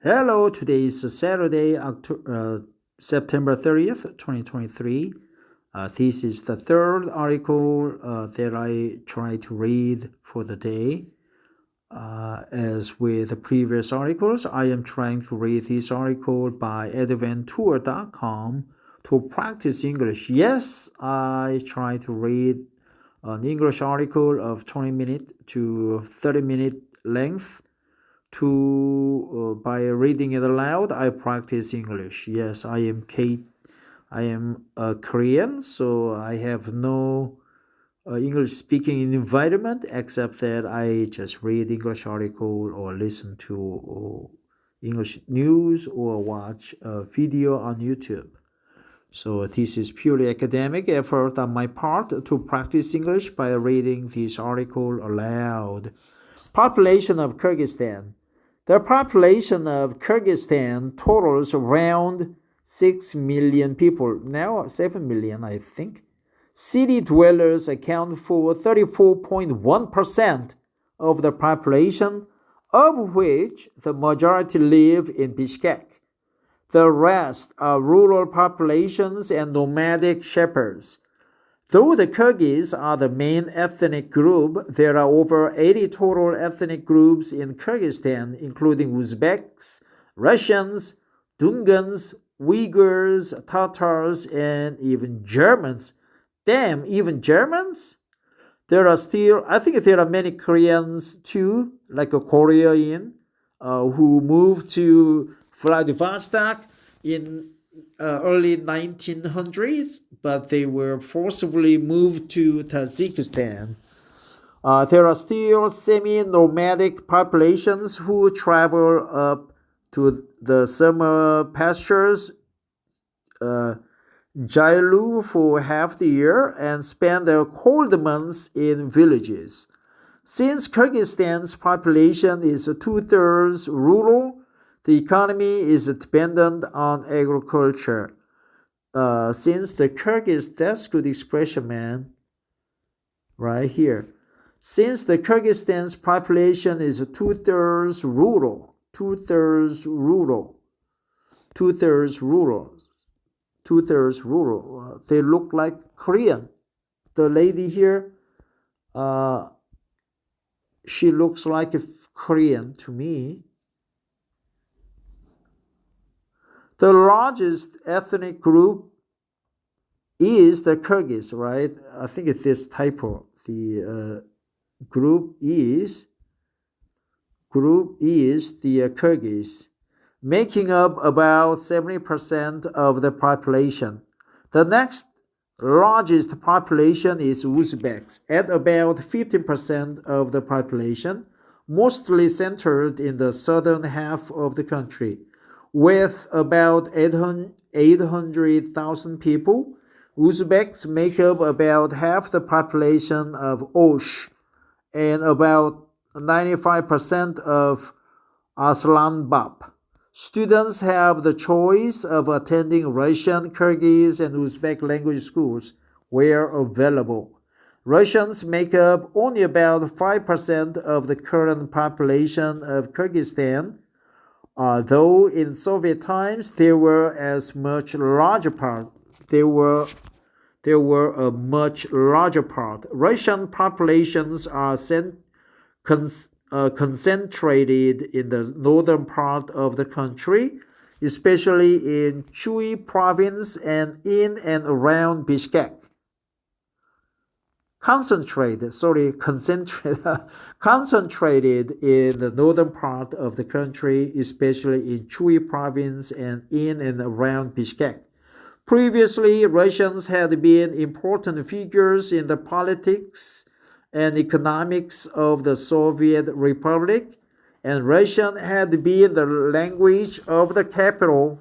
Hello, today is Saturday, September 30th, 2023. This is the third article that I try to read for the day. As with the previous articles, I am trying to read this article by adventure.com to practice English. Yes, I try to read an English article of 20-minute to 30-minute length to by reading it aloud. I practice English. Yes, I am a Korean, so I have no English speaking environment except that I just read English article or listen to English news or watch a video on YouTube. So this is purely academic effort on my part to practice English by reading this article aloud. Population of Kyrgyzstan. The population of Kyrgyzstan totals around 6 million people, now 7 million, I think. City dwellers account for 34.1% of the population, of which the majority live in Bishkek. The rest are rural populations and nomadic shepherds. Though the Kyrgyz are the main ethnic group, there are over 80 total ethnic groups in Kyrgyzstan, including Uzbeks, Russians, Dungans, Uyghurs, Tatars, and even Germans. Damn, even Germans? I think there are many Koreans too, like a Korean, who moved to Vladivostok in early 1900s, but they were forcibly moved to Tajikistan. There are still semi-nomadic populations who travel up to the summer pastures, Jailu for half the year and spend their cold months in villages. Since Kyrgyzstan's population is two-thirds rural, the economy is dependent on agriculture. Since the Kyrgyz, that's good expression, man. Right here. Since the Kyrgyzstan's population is two-thirds rural, they look like Korean. The lady here, she looks like a Korean to me. The largest ethnic group is the Kyrgyz, right? I think it's this typo. The group is the Kyrgyz, making up about 70% of the population. The next largest population is Uzbeks, at about 15% of the population, mostly centered in the southern half of the country. With about 800,000 people, Uzbeks make up about half the population of Osh and about 95% of Aslanbab. Students have the choice of attending Russian, Kyrgyz, and Uzbek language schools where available. Russians make up only about 5% of the current population of Kyrgyzstan, though in Soviet times there were a much larger part. Russian populations are concentrated in the northern part of the country, especially in Chui province and in and around Bishkek. Concentrated in the northern part of the country, especially in Chui province and in and around Bishkek. Previously, Russians had been important figures in the politics and economics of the Soviet Republic, and Russian had been the language of the capital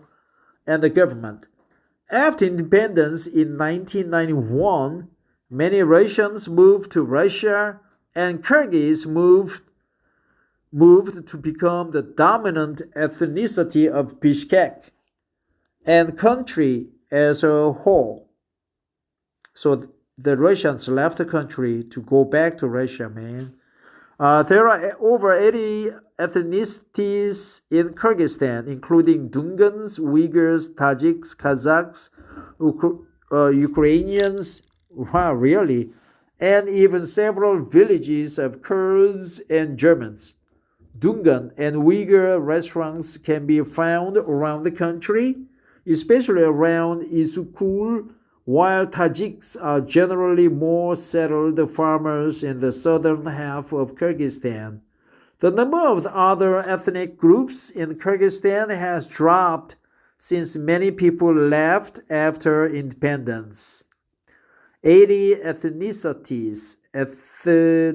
and the government. After independence in 1991, many Russians moved to Russia, and Kyrgyz moved to become the dominant ethnicity of Bishkek and country as a whole. So the Russians left the country to go back to Russia, man. There are over 80 ethnicities in Kyrgyzstan, including Dungans, Uyghurs, Tajiks, Kazakhs, Ukrainians, wow, really, and even several villages of Kurds and Germans. Dungan and Uyghur restaurants can be found around the country, especially around Isukul, while Tajiks are generally more settled farmers in the southern half of Kyrgyzstan. The number of other ethnic groups in Kyrgyzstan has dropped since many people left after independence. 80 ethnicities, 80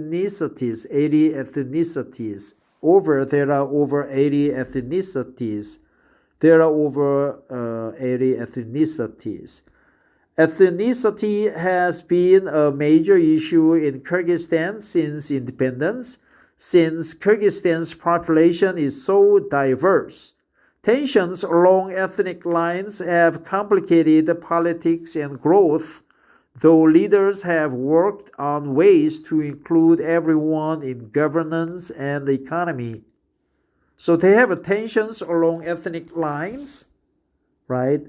ethnicities. There are over 80 ethnicities. There are over 80 ethnicities. Ethnicity has been a major issue in Kyrgyzstan since independence, since Kyrgyzstan's population is so diverse. Tensions along ethnic lines have complicated politics and growth, though leaders have worked on ways to include everyone in governance and the economy. So they have tensions along ethnic lines, right?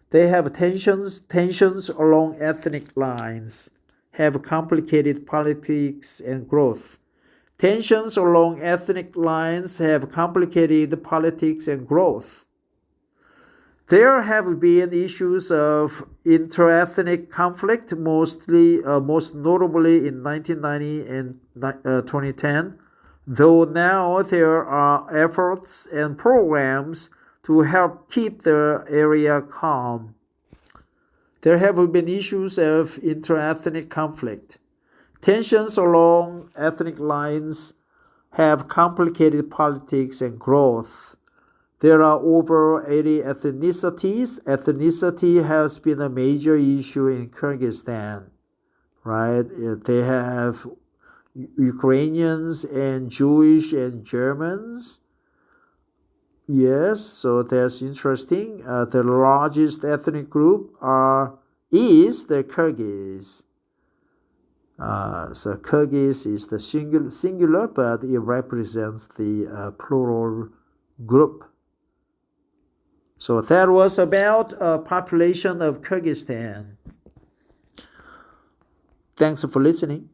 They have tensions along ethnic lines, have complicated politics and growth. Tensions along ethnic lines have complicated politics and growth. There have been issues of interethnic conflict, most notably in 1990 and 2010, though now there are efforts and programs to help keep the area calm. There have been issues of interethnic conflict. Tensions along ethnic lines have complicated politics and growth. There are over 80 ethnicities. Ethnicity has been a major issue in Kyrgyzstan, right? They have Ukrainians and Jewish and Germans. Yes, so that's interesting. The largest ethnic group is the Kyrgyz. So Kyrgyz is the singular, but it represents the plural group. So that was about population of Kyrgyzstan. Thanks for listening.